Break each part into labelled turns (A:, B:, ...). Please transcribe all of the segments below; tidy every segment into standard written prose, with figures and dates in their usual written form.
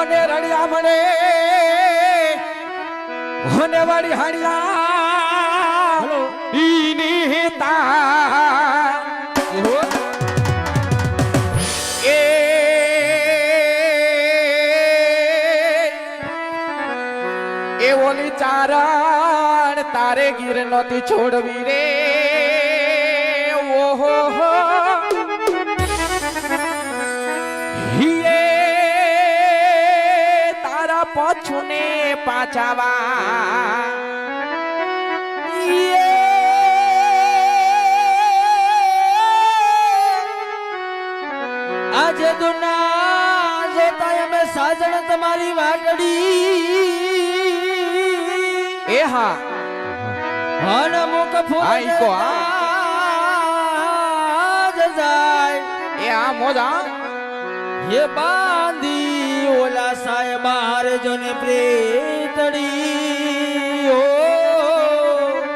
A: होने रड़िया मने होने वाली हड़िया नीता ए ओली चारण तारे गिर नती छोड़वी रे ओहो हो हिये तारा पछुने पाचावा आज दुना जोता में साजन तुम्हारी वागड़ी ए हाँ हन मुख फूल को जाए ए आ मोजा ये बांधी ओला साहेब बाहर जोने प्रेतड़ी ओ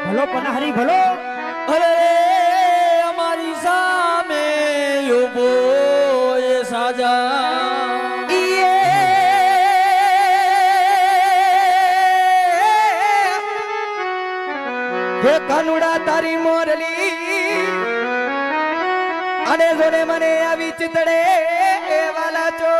A: भलो पनाहरी भलो अरे हमारी सामे युबो ये साजा ये कानुड़ा तारी मोरली अने जोने मने आवी चितड़े वाला चो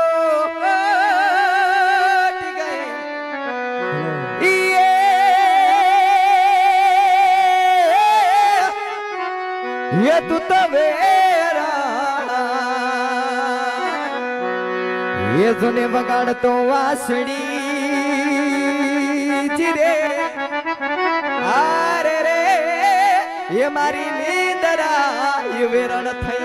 A: ये तू तवेरा ये जोने बगाड़ तो वासड़ी चिरे अरे रे ये मारी नींदरा ये वेरण थई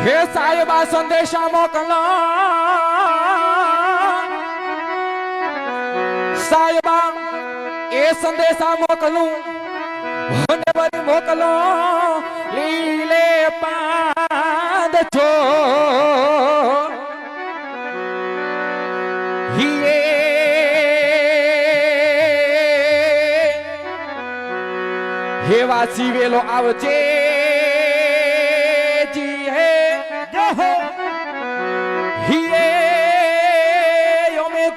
A: हे साहिबा संदेशा मोकला साहिबा ए संदेशा मोकलू होने वाली मोकलो लीले पाद छो हिये हे वासी वेलो आवजे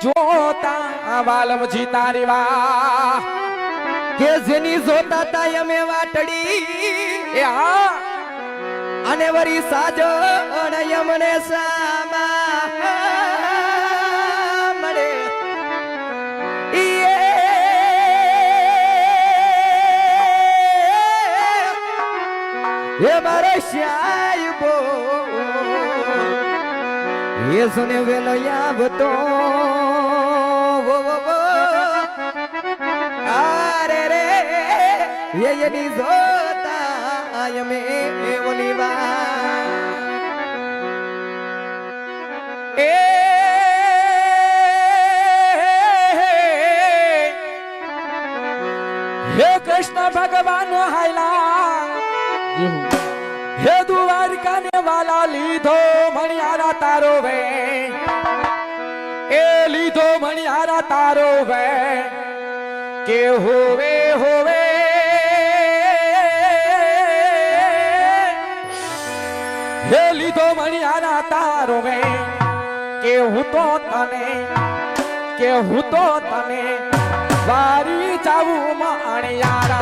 A: जोता वालम जी तारी वाह के जेनी जोता ता यमे वाटड़ी या अने वरी साजो अन यमने सामा मरे ये मारे शायबो ये सुने वेलो याब तो ये नी जोता यमे ओलीवा ए हे कृष्ण भगवान हाइला हे द्वारिका ने वाला लीधो मणियारा तारो वे ए लीधो मणियारा तारो वे के होवे होवे हे लीधो मणियारा तारो वे के हूँ तो तने वारी जाऊ मणियारा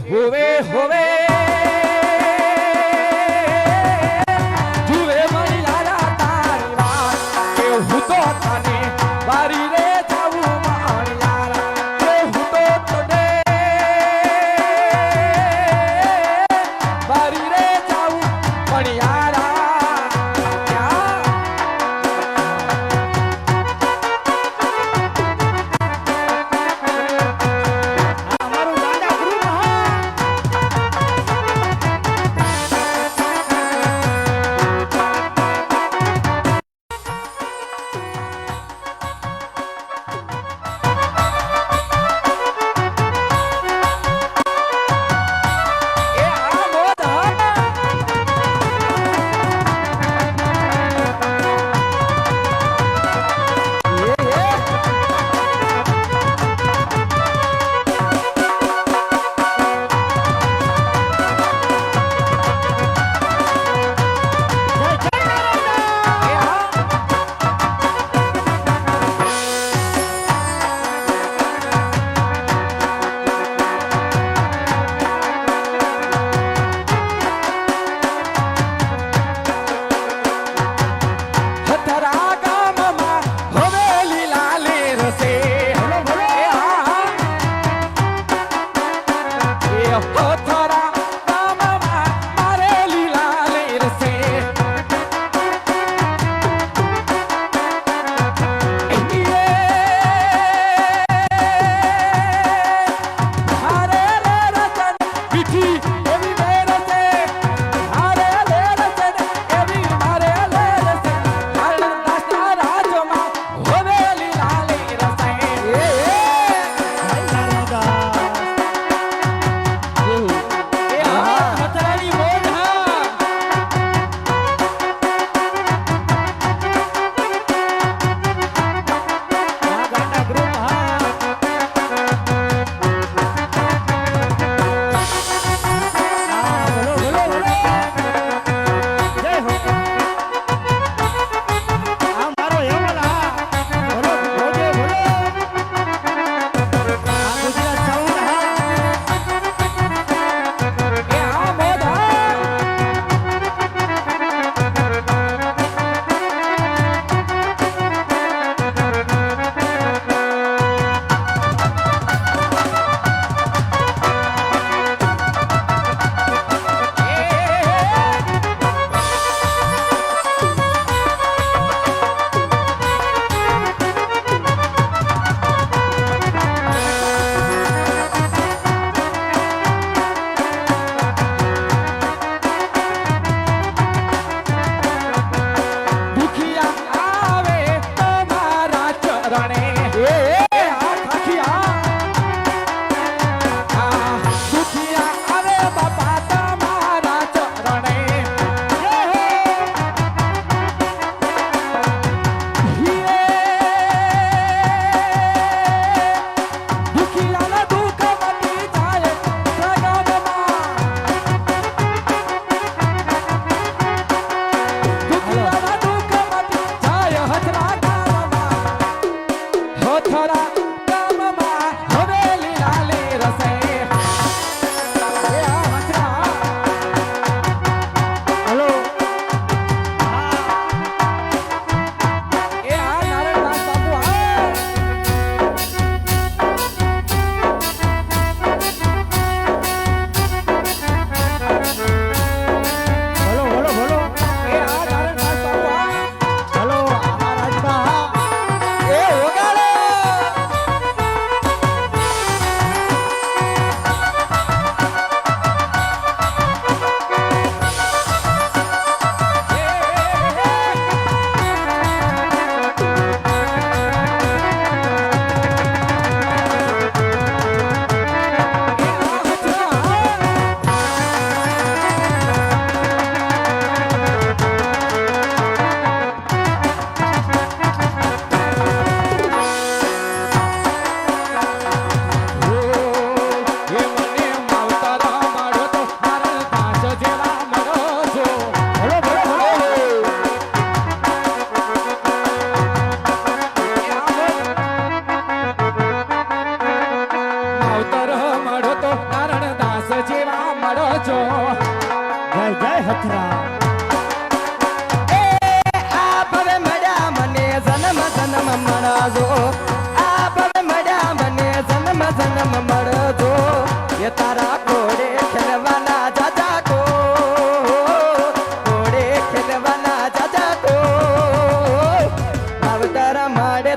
A: હોવે હોવે જુએ મણિયારા તારી વાત કે હું તો તને બારી રે જાવું મણિયારા કે હું તો તને બારી રે જાવું મણિયારા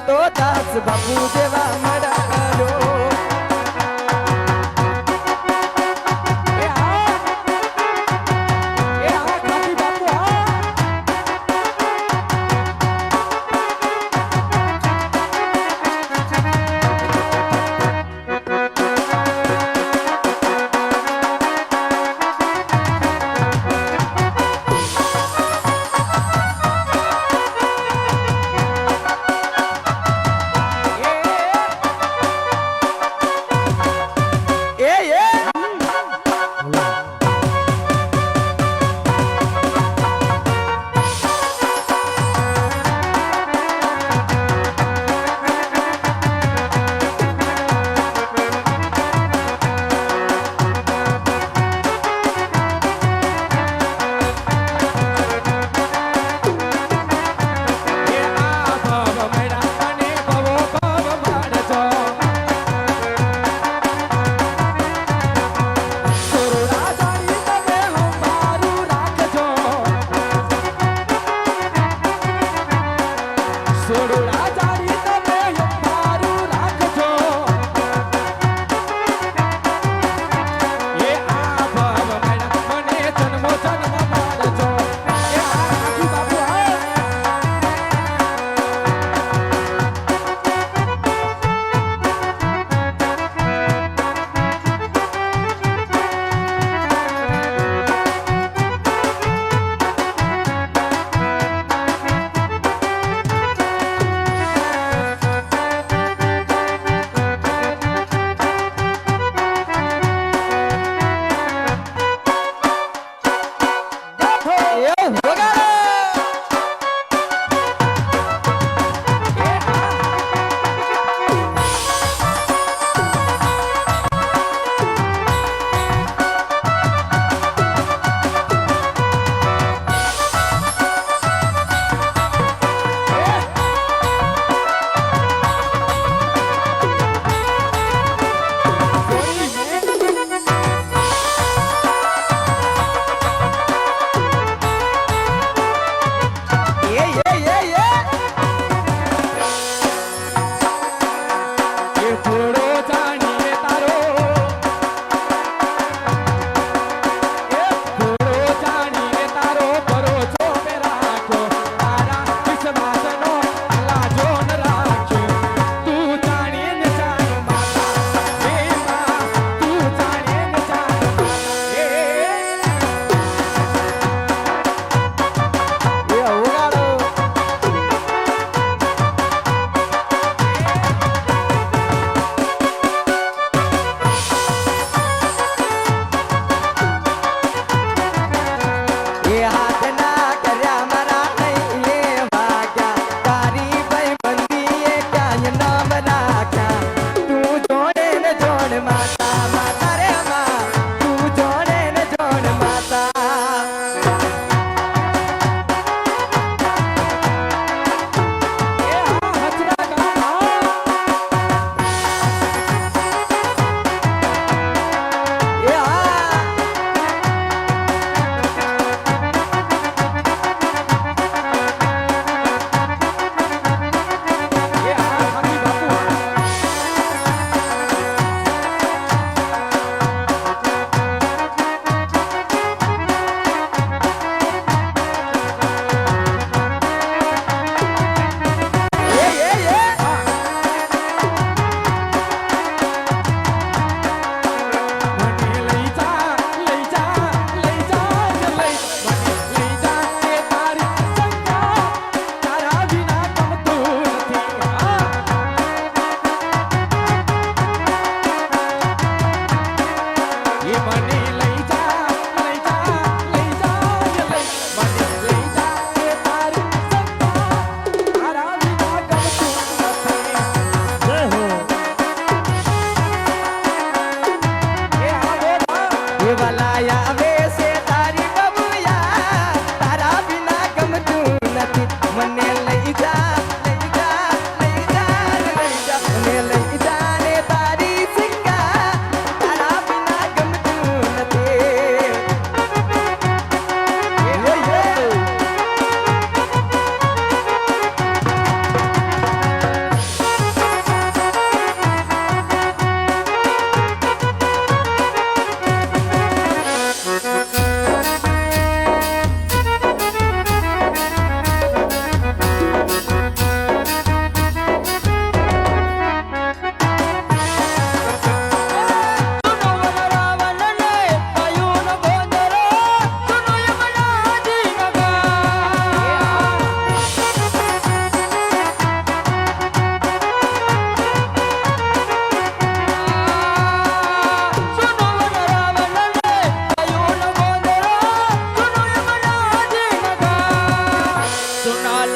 A: તો દાસ બાપુ જેવા મળ્યો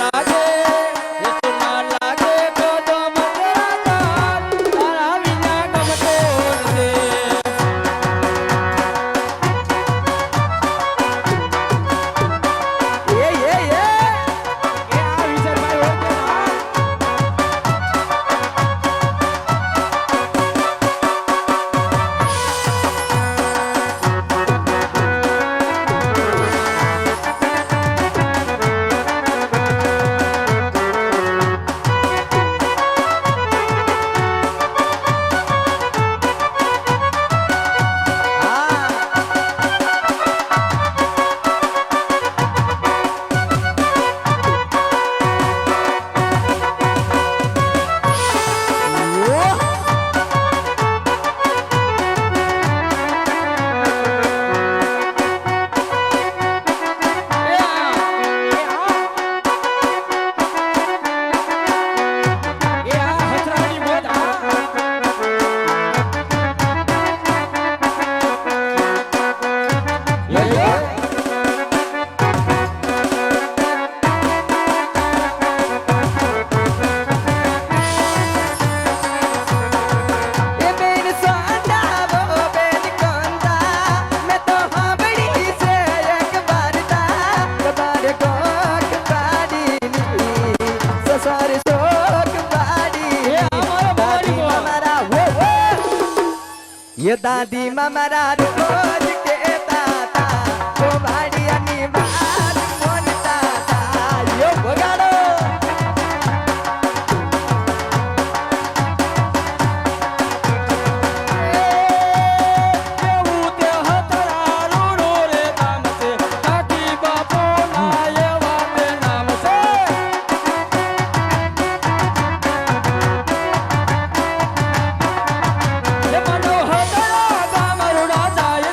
A: લાગે ઈસુ ના લાગે તો મજરા તારા વિના ગમતો નથી
B: ये दादी मारा रोज कहता था तो भाड़ियानी बात बोलता था यो बगाड़ो
A: મનોહર ગામ રૂડા જાય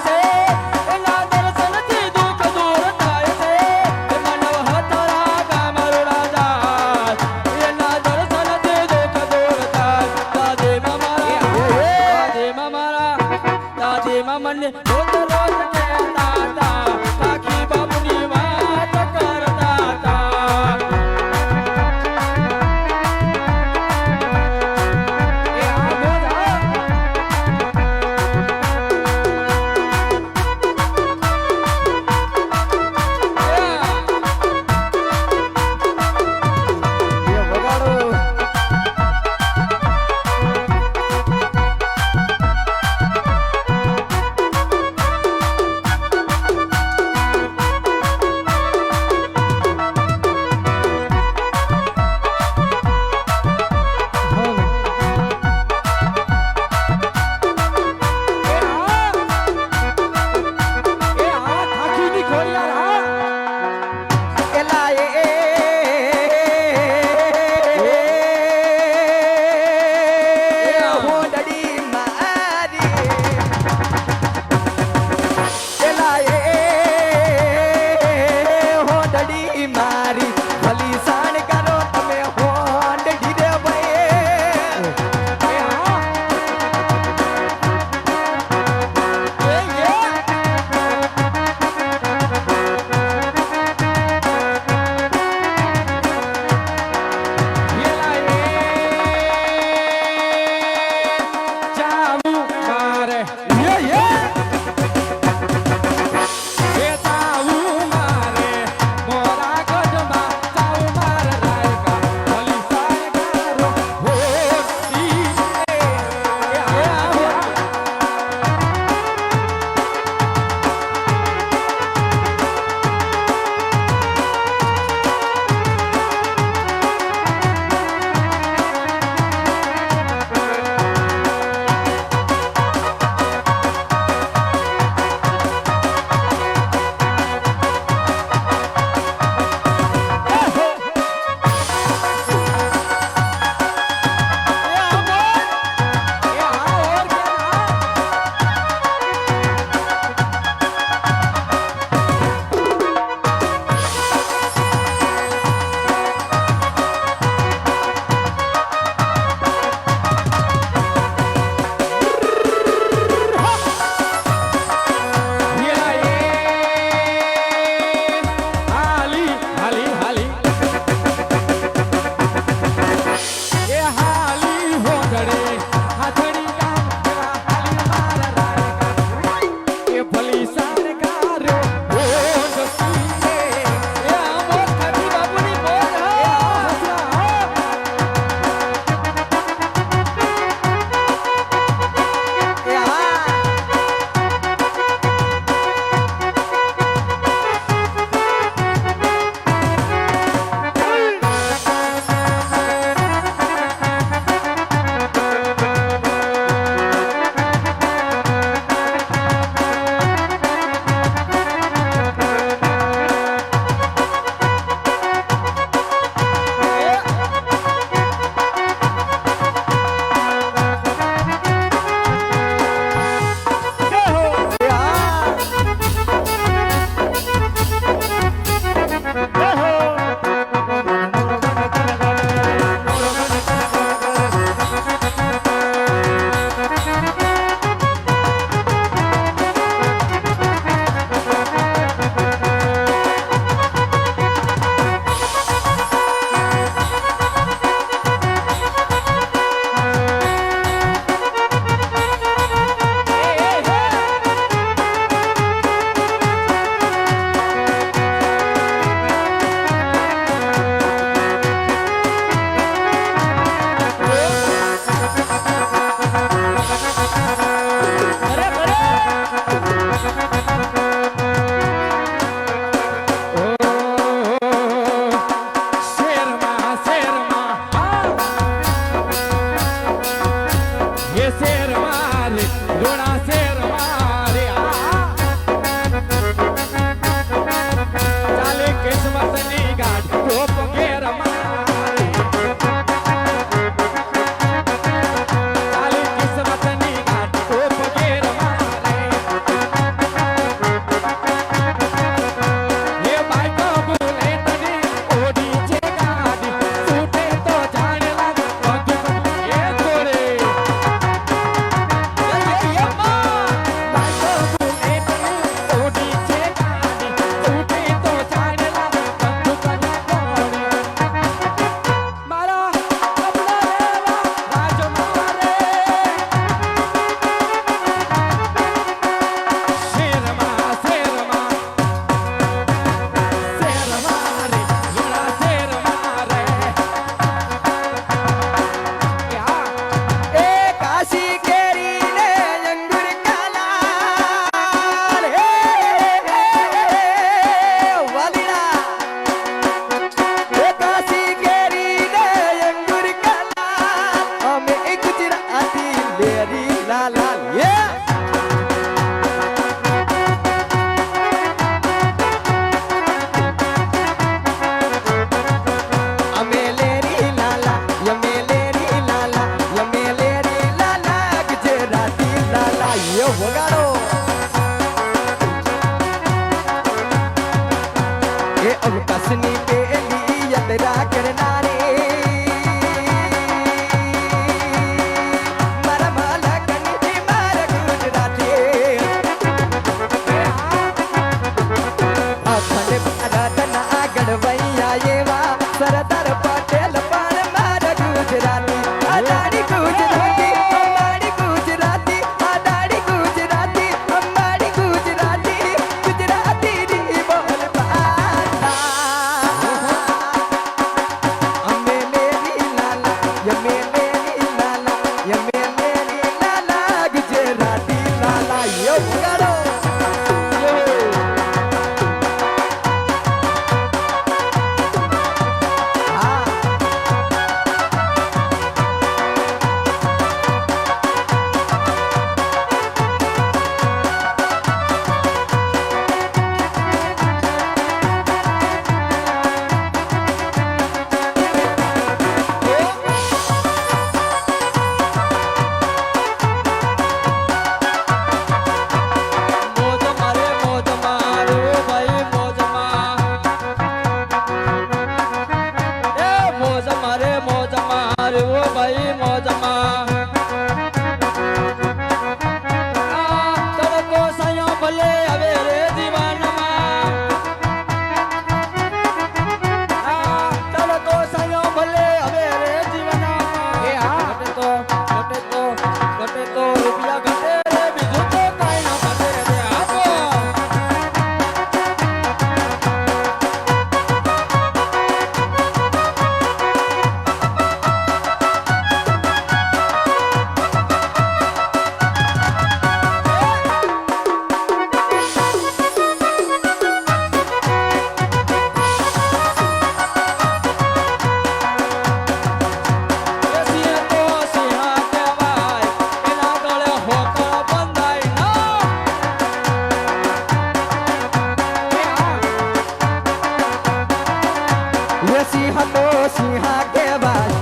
B: તો સિંહા કહેવાય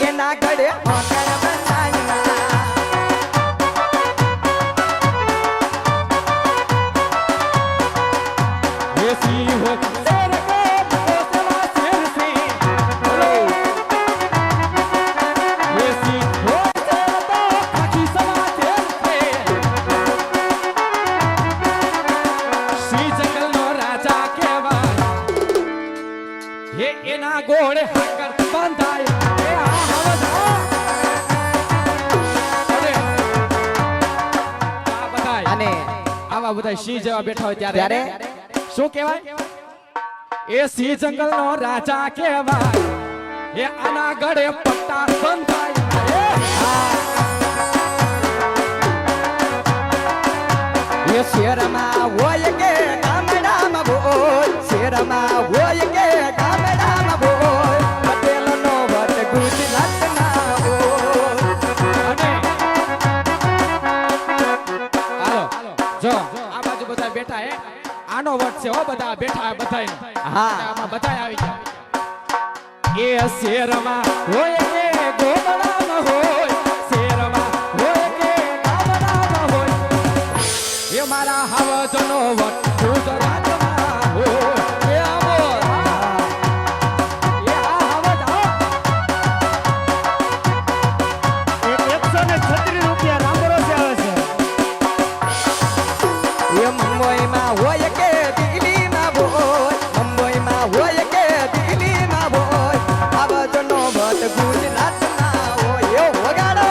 B: એના ગળે હોકર બંધાણા
A: ये सिंह शेर को घोंसला शेर से बोलो ये सिंह हो शेर तो खाकी सवा शेर से सिंह जंगल नो राजा कहेवाय ये एना घोड़े हाकर બંધાય એ આ હવજ અરે આ બધાય
B: અને
A: આવા બધા સિંહ જેવા બેઠા હોય ત્યારે
B: ત્યારે
A: શું કહેવાય એ સિંહ જંગલ નો રાજા કહેવાય એ આના ગળે પટ્ટા બંધાય
B: એ શેરમાં હોય કે ગામડામાં બોલ શેરમાં હોય કે ગામડામાં બોલ પટેલનો વટ ગુજરાતના બોલ
A: અને હાલો જો આ બાજુ બધા બેઠા હે આનો વટ છે હો બધા બેઠા બધાયનો
B: હા.
A: આમાં બધાય આવી ગયા એ શેરમાં હોય કે ગોમડામાં હોય શેરમાં હોય કે ગામડામાં હોય એ મારા હાવજનો વટ ગુજરાતમાં હોય એ આવો એ આ હાવજ આવો
C: 136 રૂપિયા રામબરો છે આવે છે
B: એ મુંબઈમાં હોય કે દિલ્હીમાં બોલ મુંબઈમાં હોય કે દિલ્હીમાં બોલ આવજનો વટ ગુજરાતના હોય એ વગાડો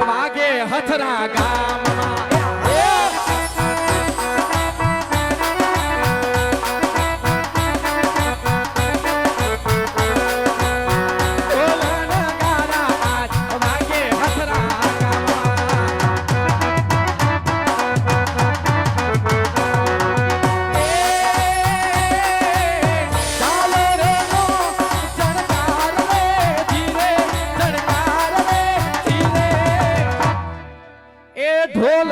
A: વાગે હથરા ગામમાં એ ઢોલ